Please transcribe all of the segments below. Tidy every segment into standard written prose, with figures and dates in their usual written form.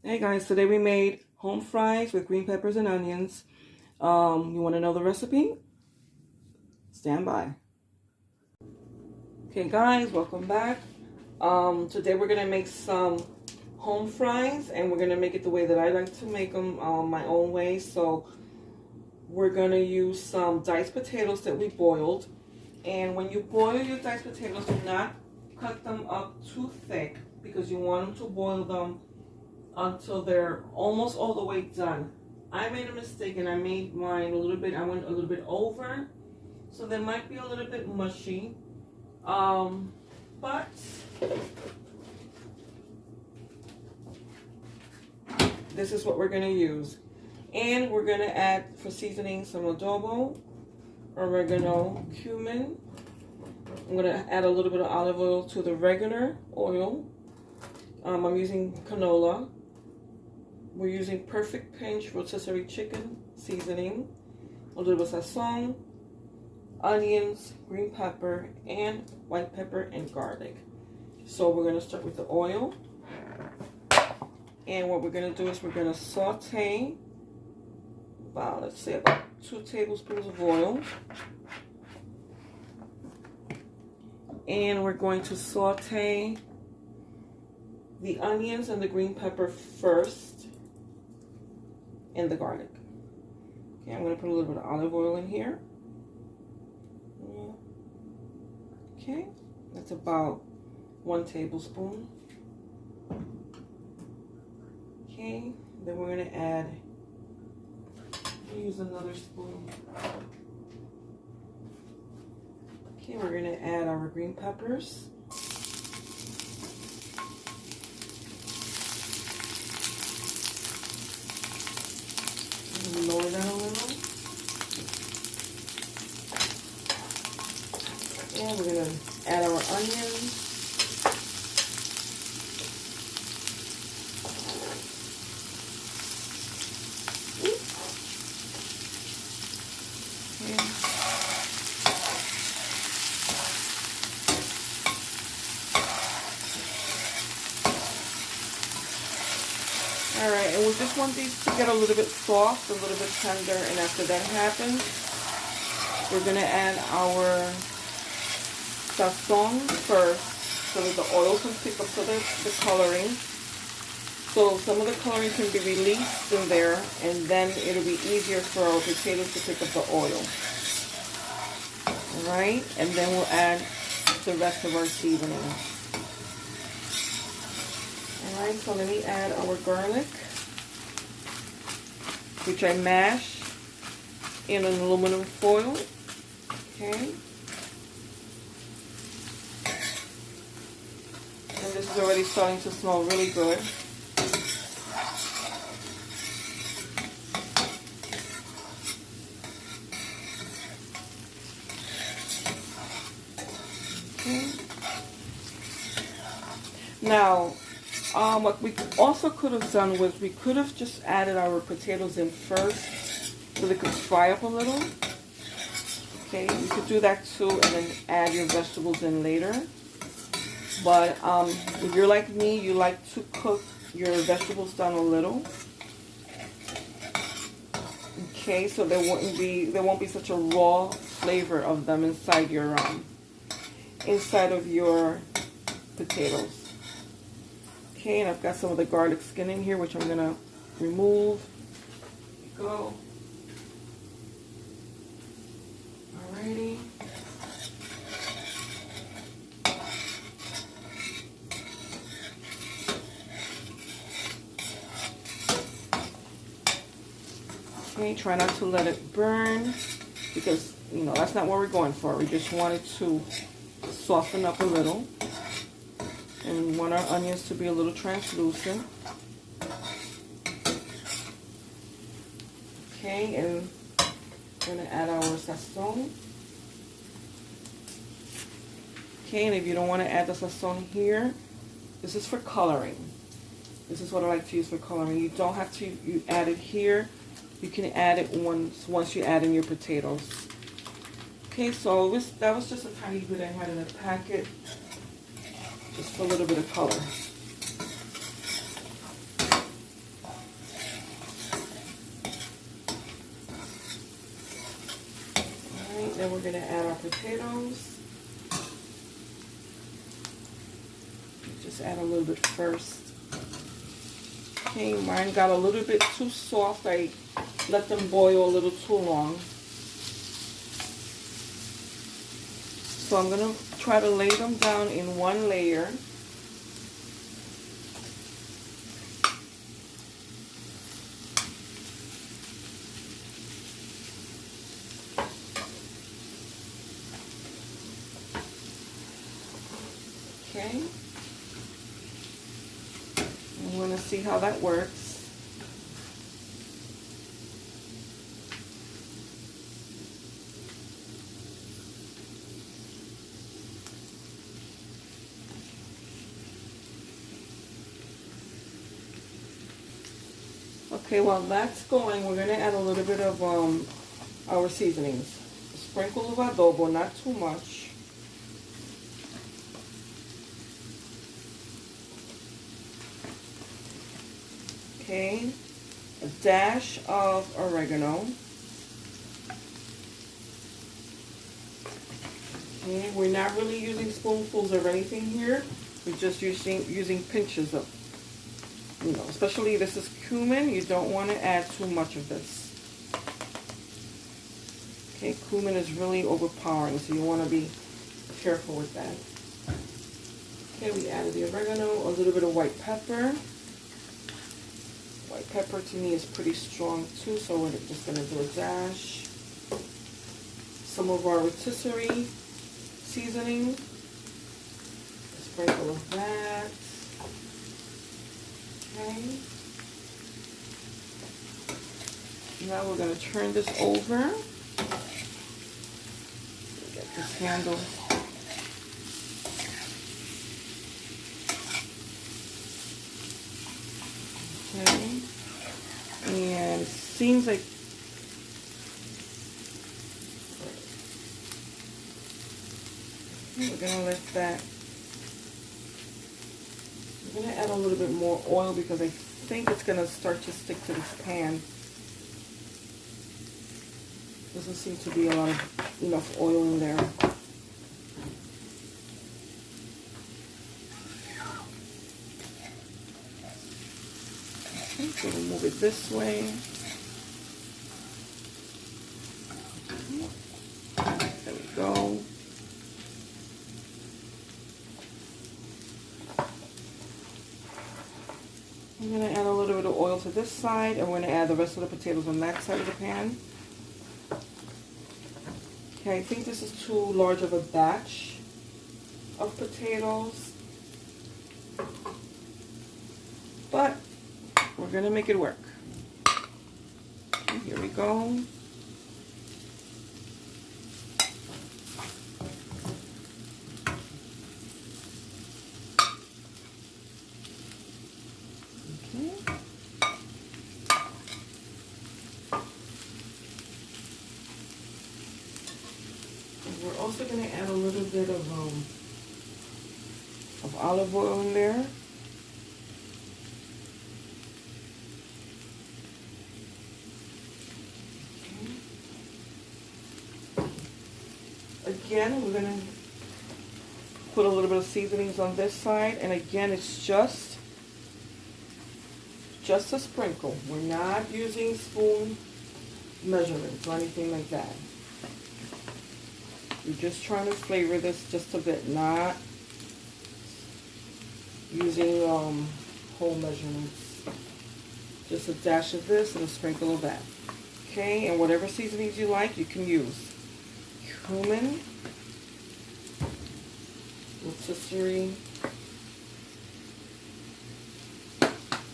Hey guys, today we made home fries with green peppers and onions. You want to know the recipe? Stand by. Okay guys, welcome back. Today we're going to make some home fries, and we're going to make it the way that I like to make them, my own way. So we're going to use some diced potatoes that we boiled. And when you boil your diced potatoes, do not cut them up too thick, because you want them to boil them until they're almost all the way done. I made a mistake and I made mine I went a little bit over, so they might be a little bit mushy, but this is what we're going to use. And we're going to add, for seasoning, some adobo, oregano, cumin. I'm going to add a little bit of olive oil to the regular oil. I'm using canola. We're using Perfect Pinch rotisserie chicken seasoning, a little bit of sazon, onions, green pepper, and white pepper and garlic. So we're going to start with the oil. And what we're going to do is we're going to saute about, let's say, about 2 tablespoons of oil. And we're going to saute the onions and the green pepper first, and the garlic. Okay, I'm going to put a little bit of olive oil in here. Okay, that's about 1 tablespoon. Okay, then we're going to add, use another spoon. Okay, we're going to add our green peppers. Lower that a little. And we're going to add our onions. Okay. Alright, and we just want these to get a little bit soft, a little bit tender, and after that happens, we're going to add our sazon first, so that the oil can pick up the coloring. So some of the coloring can be released in there, and then it'll be easier for our potatoes to pick up the oil. Alright, and then we'll add the rest of our seasoning. Alright, so let me add our garlic, which I mash in an aluminum foil. Okay. And this is already starting to smell really good. Okay. Now, what we also could have done was we could have just added our potatoes in first so they could fry up a little. Okay, you could do that too, and then add your vegetables in later. But if you're like me, you like to cook your vegetables down a little. Okay, so there won't be such a raw flavor of them inside of your potatoes. Okay, and I've got some of the garlic skin in here, which I'm going to remove. There we go. Alrighty. Okay, try not to let it burn, because, you know, that's not what we're going for. We just want it to soften up a little. And we want our onions to be a little translucent. Okay, and we're going to add our sazon. Okay, and if you don't want to add the sazon here, this is for coloring. This is what I like to use for coloring. You don't have to add it here. You can add it once you add in your potatoes. Okay, so that was just a tiny bit I had in a packet, just for a little bit of color. Then we're going to add our potatoes. Just add a little bit first. Okay, mine got a little bit too soft. I let them boil a little too long. So I'm going to try to lay them down in one layer. Okay. I'm going to see how that works. Okay, while that's going, we're going to add a little bit of our seasonings. A sprinkle of adobo, not too much. Okay, a dash of oregano. Okay, we're not really using spoonfuls of anything here. We're just using pinches of, especially this is cumin. You don't want to add too much of this. Okay, cumin is really overpowering, so you want to be careful with that. Okay, we added the oregano, a little bit of white pepper. White pepper to me is pretty strong too, so we're just going to do a dash. Some of our rotisserie seasoning. A sprinkle of that. Okay. Now we're going to turn this over. Get this handle. Okay. And it seems like we're going to let that. I'm going to add a little bit more oil because I think it's going to start to stick to this pan. Doesn't seem to be enough oil in there. Okay, so we'll move it this way. There we go. I'm going to add a little bit of oil to this side, and we're going to add the rest of the potatoes on that side of the pan. Okay, I think this is too large of a batch of potatoes, but we're going to make it work. Okay, here we go. We're also going to add a little bit of olive oil in there. Okay. Again, we're going to put a little bit of seasonings on this side, and again, it's just a sprinkle. We're not using spoon measurements or anything like that. We're just trying to flavor this just a bit, not using whole measurements. Just a dash of this and a sprinkle of that. Okay, and whatever seasonings you like, you can use. Cumin, rotisserie,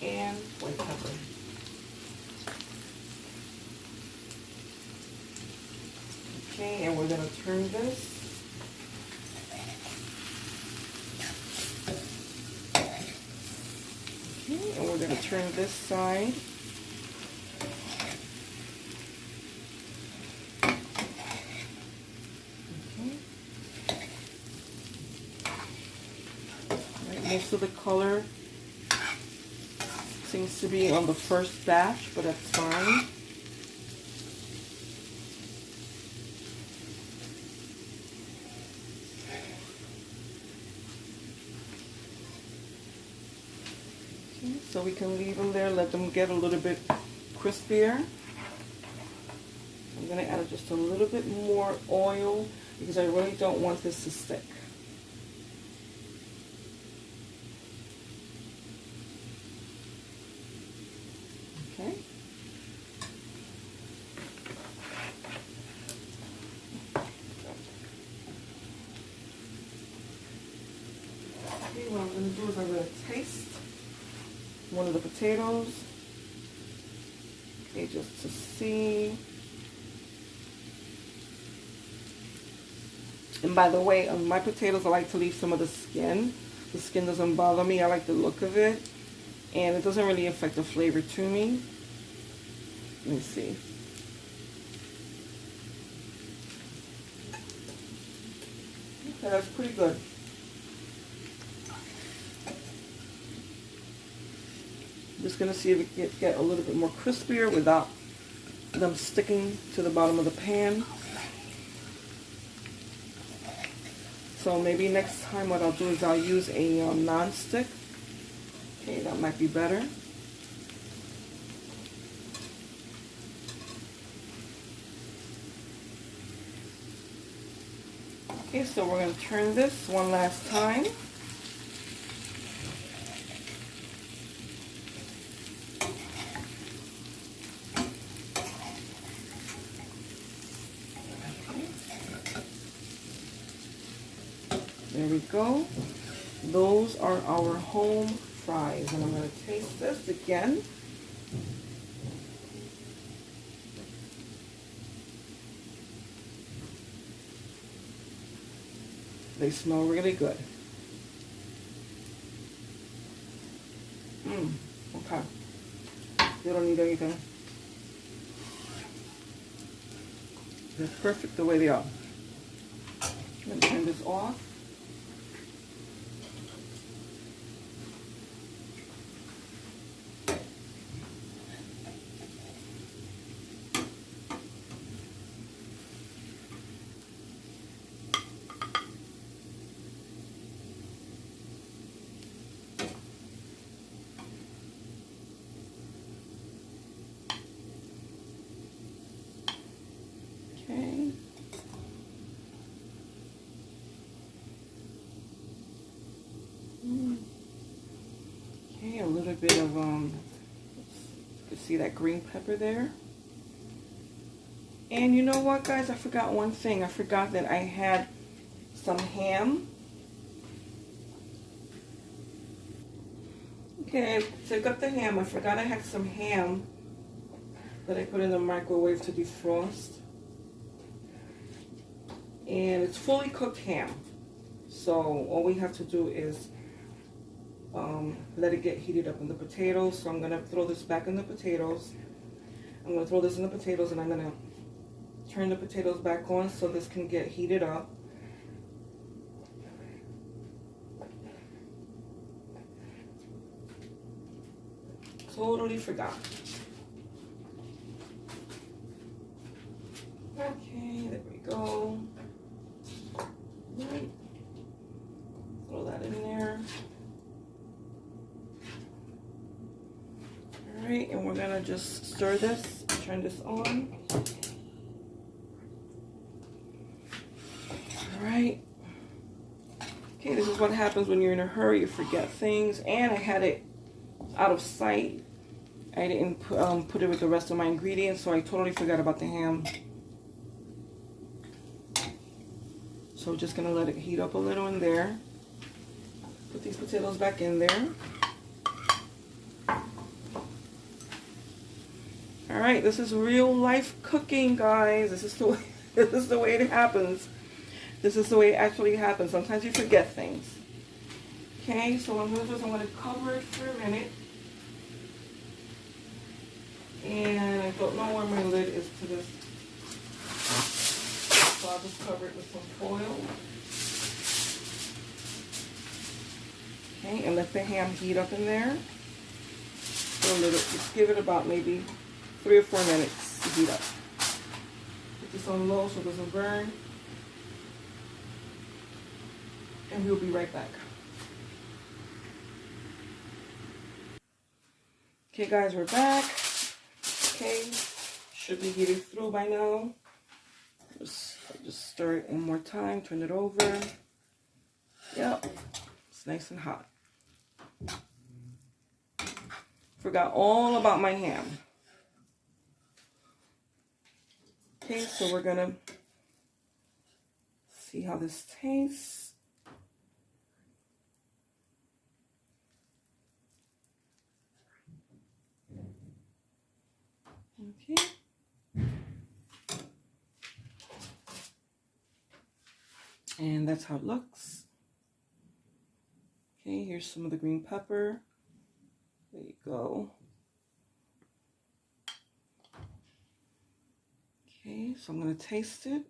and white pepper. Okay, and we're going to turn this. Okay, and we're going to turn this side. Okay. Right, most of the color seems to be on the first batch, but that's fine. Okay, so we can leave them there, let them get a little bit crispier. I'm going to add just a little bit more oil because I really don't want this to stick. Okay. Okay, what I'm going to do is I'm going to taste one of the potatoes. Okay, just to see. And by the way, on my potatoes, I like to leave some of the skin. The skin doesn't bother me. I like the look of it. And it doesn't really affect the flavor to me. Let me see. Okay, that's pretty good. I'm just going to see if it get a little bit more crispier without them sticking to the bottom of the pan. So maybe next time what I'll do is I'll use a non-stick. Okay, that might be better. Okay, so we're going to turn this one last time. There we go. Those are our home fries. And I'm going to taste this again. They smell really good. Okay. They don't need anything. They're perfect the way they are. I'm going to turn this off. Okay. Okay, a little bit of you can see that green pepper there. And you know what, guys? I forgot one thing. I forgot that I had some ham. Okay, so I got the ham. I forgot I had some ham that I put in the microwave to defrost. And it's fully cooked ham. So all we have to do is let it get heated up in the potatoes. So I'm going to throw this back in the potatoes. I'm going to throw this in the potatoes and I'm going to turn the potatoes back on so this can get heated up. Totally forgot. Okay, there we go. Right. Throw that in there. Alright, and we're going to just stir this, turn this on. Alright. Okay, this is what happens when you're in a hurry. You forget things. And I had it out of sight. I didn't put it with the rest of my ingredients, so I totally forgot about the ham. So just going to let it heat up a little in there. Put these potatoes back in there. Alright, this is real life cooking, guys. This is the way it happens. This is the way it actually happens. Sometimes you forget things. Okay, so what I'm going to do is I'm going to cover it for a minute. And I don't know where my lid is to this. So I'll just cover it with some foil. Okay, and let the ham heat up in there. For a little, just give it about maybe 3 or 4 minutes to heat up. Put this on low so it doesn't burn. And we'll be right back. Okay, guys, we're back. Okay, should be getting through by now. Just stir it one more time, turn it over. Yep, it's nice and hot. Forgot all about my ham. Okay, so we're gonna see how this tastes. Okay. And that's how it looks. Okay, here's some of the green pepper. There you go. Okay, so I'm going to taste it.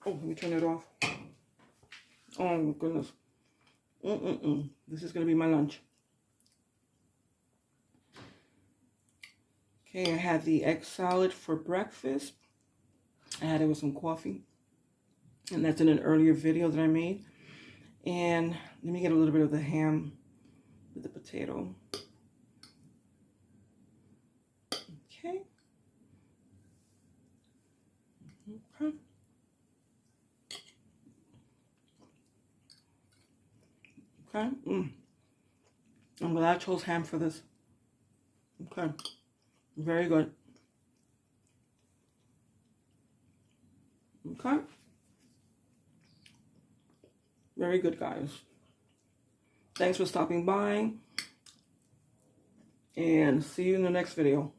Oh, let me turn it off. Oh my goodness. This is going to be my lunch. Okay, I had the egg salad for breakfast. I had it with some coffee. And that's in an earlier video that I made. And let me get a little bit of the ham with the potato. Okay. Okay. Okay. I'm glad I chose ham for this. Okay. Very good. Okay. Very good, guys. Thanks for stopping by. And see you in the next video.